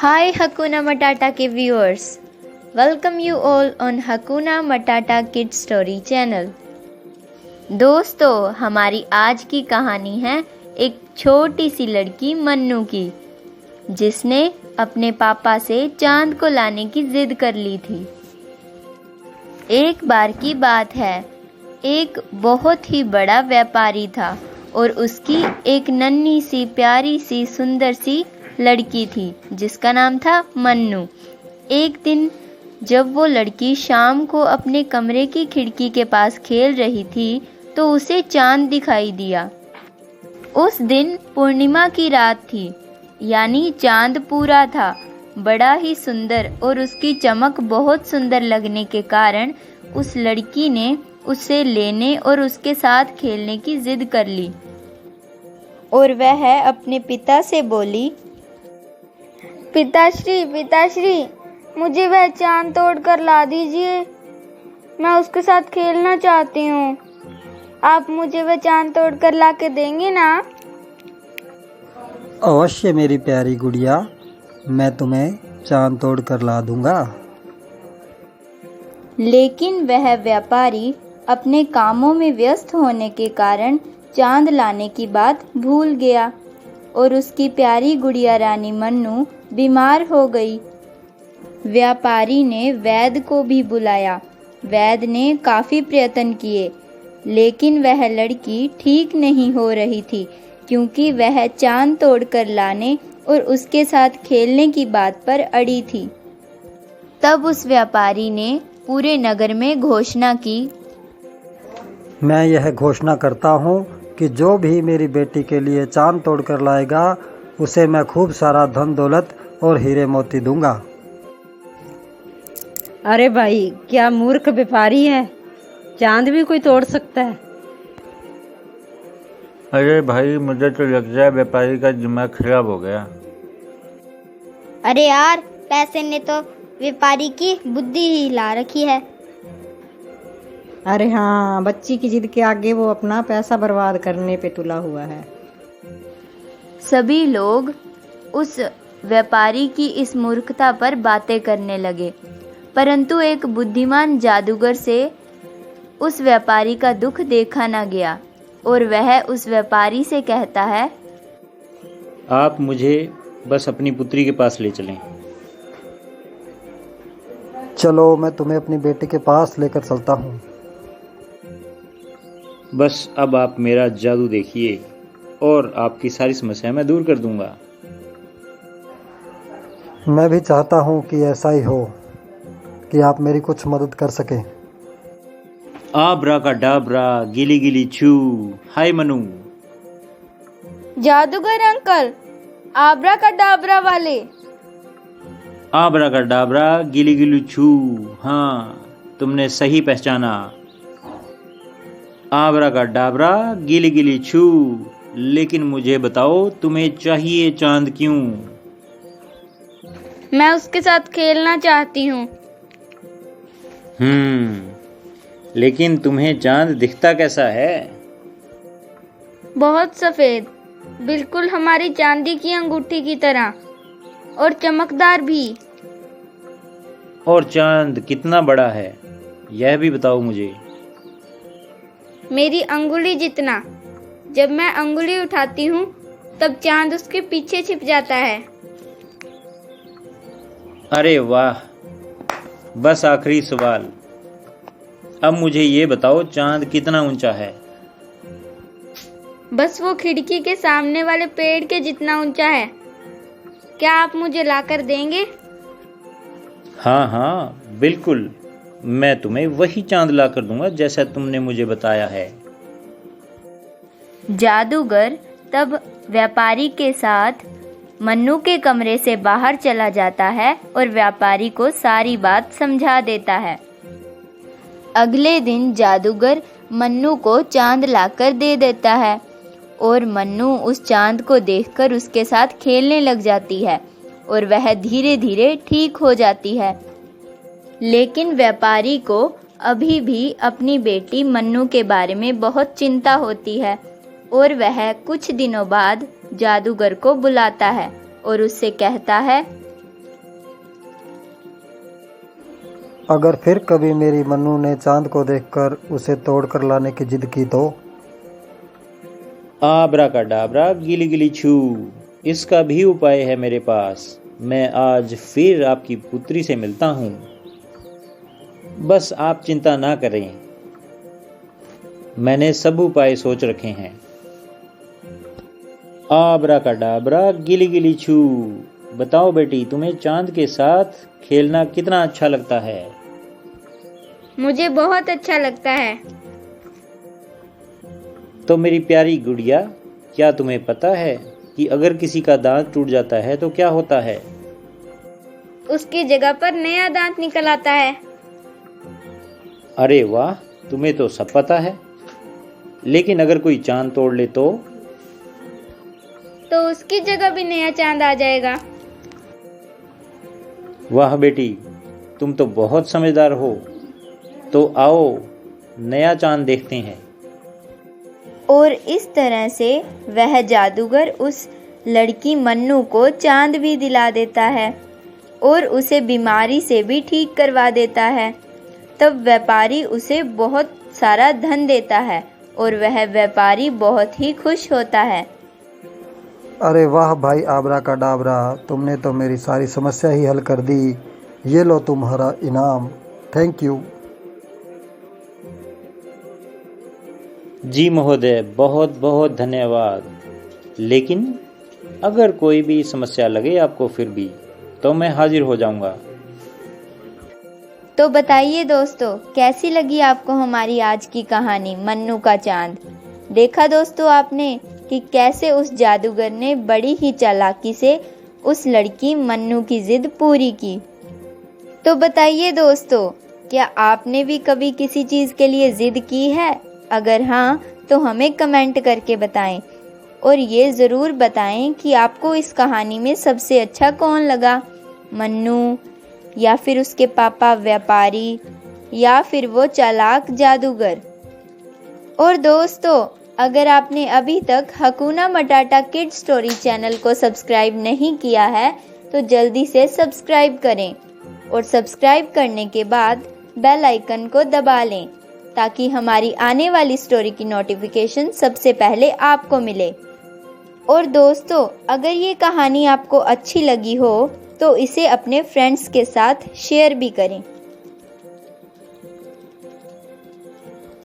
Hi Hakuna Matata के viewers, welcome you all on Hakuna Matata Kids Story channel। दोस्तों, हमारी आज की कहानी है एक छोटी सी लड़की मन्नू की, जिसने अपने पापा से चांद को लाने की जिद कर ली थी। एक बार की बात है, एक बहुत ही बड़ा व्यापारी था और उसकी एक नन्ही सी प्यारी सी सुंदर सी लड़की थी जिसका नाम था मन्नू। एक दिन जब वो लड़की शाम को अपने कमरे की खिड़की के पास खेल रही थी तो उसे चांद दिखाई दिया। उस दिन पूर्णिमा की रात थी, यानी चांद पूरा था, बड़ा ही सुंदर, और उसकी चमक बहुत सुंदर लगने के कारण उस लड़की ने उसे लेने और उसके साथ खेलने की जिद कर ली और वह अपने पिता से बोली, पिताश्री, मुझे वह चांद तोड़ कर ला दीजिए। मैं उसके साथ खेलना चाहती हूँ। आप मुझे वह चांद तोड़ कर ला के देंगे ना? अवश्य मेरी प्यारी गुड़िया, मैं तुम्हें चांद तोड़ कर ला दूंगा। लेकिन वह व्यापारी अपने कामों में व्यस्त होने के कारण चांद लाने की बात भूल गया और उसकी प्यारी गुड़िया रानी मन्नू बीमार हो गई। व्यापारी ने वैद्य को भी बुलाया। वैद्य ने काफ़ी प्रयत्न किए, लेकिन वह लड़की ठीक नहीं हो रही थी, क्योंकि वह चांद तोड़कर लाने और उसके साथ खेलने की बात पर अड़ी थी। तब उस व्यापारी ने पूरे नगर में घोषणा की, मैं यह घोषणा करता हूँ कि जो भी मेरी बेटी के लिए चांद तोड़कर लाएगा उसे मैं खूब सारा धन दौलत और हीरे मोती दूंगा। अरे भाई, क्या मूर्ख व्यापारी है, चांद भी कोई तोड़ सकता है। अरे भाई, मुझे तो लगता है व्यापारी का दिमाग खराब हो गया। अरे यार, पैसे ने तो व्यापारी की बुद्धि ही हिला रखी है। अरे हाँ, बच्ची की जिद के आगे वो अपना पैसा बर्बाद करने पे तुला हुआ है। सभी लोग उस व्यापारी की इस मूर्खता पर बातें करने लगे, परंतु एक बुद्धिमान जादूगर से उस व्यापारी का दुख देखा न गया और वह उस व्यापारी से कहता है, आप मुझे बस अपनी पुत्री के पास ले चलें। चलो, मैं तुम्हें अपनी बेटी के पास लेकर चलता हूँ। बस अब आप मेरा जादू देखिए और आपकी सारी समस्याएं मैं दूर कर दूंगा। मैं भी चाहता हूँ कि ऐसा ही हो, कि आप मेरी कुछ मदद कर सकें। आबरा का डाबरा, गिली गिली छू, हाय मनु। जादूगर अंकल, आबरा का डाबरा वाले। आबरा का डाबरा, गिली गिली छू, हाँ, तुमने सही पहचाना। आबरा का डाबरा, गिली गिली छू, लेकिन मुझे बताओ, तुम्हें चाहिए चांद क्यों? मैं उसके साथ खेलना चाहती हूँ। लेकिन तुम्हें चांद दिखता कैसा है? बहुत सफेद, बिल्कुल हमारी चांदी की अंगूठी की तरह, और चमकदार भी। और चांद कितना बड़ा है, यह भी बताओ मुझे। मेरी अंगुली जितना। जब मैं अंगुली उठाती हूँ तब चांद उसके पीछे छिप जाता है। अरे वाह, बस आखिरी सवाल। अब मुझे ये बताओ, चांद कितना ऊंचा है? बस वो खिड़की के सामने वाले पेड़ के जितना ऊंचा है। क्या आप मुझे लाकर देंगे? हाँ, बिल्कुल, मैं तुम्हें वही चांद ला कर दूंगा जैसा तुमने मुझे बताया है। जादूगर तब व्यापारी के साथ मन्नू के कमरे से बाहर चला जाता है और व्यापारी को सारी बात समझा देता है। अगले दिन जादूगर मन्नू को चांद लाकर दे देता है और मन्नू उस चांद को देखकर उसके साथ खेलने लग जाती है और वह धीरे धीरे ठीक हो जाती है। लेकिन व्यापारी को अभी भी अपनी बेटी मन्नू के बारे में बहुत चिंता होती है और वह कुछ दिनों बाद जादूगर को बुलाता है और उससे कहता है, अगर फिर कभी मेरी मन्नू ने चांद को देखकर उसे तोड़कर लाने की जिद की तो? आबरा का डाबरा गिली गिली छू, इसका भी उपाय है मेरे पास। मैं आज फिर आपकी पुत्री से मिलता हूँ, बस आप चिंता ना करें, मैंने सब उपाय सोच रखे हैं। आबरा का डाबरा गिली गिली छू, बताओ बेटी, तुम्हें चांद के साथ खेलना कितना अच्छा लगता है? मुझे बहुत अच्छा लगता है। तो मेरी प्यारी गुड़िया, क्या तुम्हें पता है कि अगर किसी का दांत टूट जाता है तो क्या होता है? उसकी जगह पर नया दांत निकल आता है। अरे वाह, तुम्हें तो सब पता है। लेकिन अगर कोई चांद तोड़ ले तो उसकी जगह भी नया चांद आ जाएगा। वाह बेटी, तुम तो बहुत समझदार हो। तो आओ नया चांद देखते हैं। और इस तरह से वह जादूगर उस लड़की मन्नू को चांद भी दिला देता है और उसे बीमारी से भी ठीक करवा देता है। तब व्यापारी उसे बहुत सारा धन देता है और वह व्यापारी बहुत ही खुश होता है। अरे वाह भाई आबरा का डाबरा, तुमने तो मेरी सारी समस्या ही हल कर दी। ये लो तुम्हारा इनाम। Thank you. जी महोदय, बहुत बहुत धन्यवाद। लेकिन अगर कोई भी समस्या लगे आपको फिर भी, तो मैं हाजिर हो जाऊंगा। तो बताइए दोस्तों, कैसी लगी आपको हमारी आज की कहानी मन्नू का चांद? देखा दोस्तों आपने कि कैसे उस जादूगर ने बड़ी ही चालाकी से उस लड़की मन्नू की जिद पूरी की। तो बताइए दोस्तों, क्या आपने भी कभी किसी चीज़ के लिए जिद की है? अगर हाँ, तो हमें कमेंट करके बताएं और ये ज़रूर बताएं कि आपको इस कहानी में सबसे अच्छा कौन लगा, मन्नू या फिर उसके पापा व्यापारी या फिर वो चालाक जादूगर। और दोस्तों, अगर आपने अभी तक हकूना मटाटा किड स्टोरी चैनल को सब्सक्राइब नहीं किया है तो जल्दी से सब्सक्राइब करें और सब्सक्राइब करने के बाद बेल आइकन को दबा लें ताकि हमारी आने वाली स्टोरी की नोटिफिकेशन सबसे पहले आपको मिले। और दोस्तों, अगर ये कहानी आपको अच्छी लगी हो तो इसे अपने फ्रेंड्स के साथ शेयर भी करें।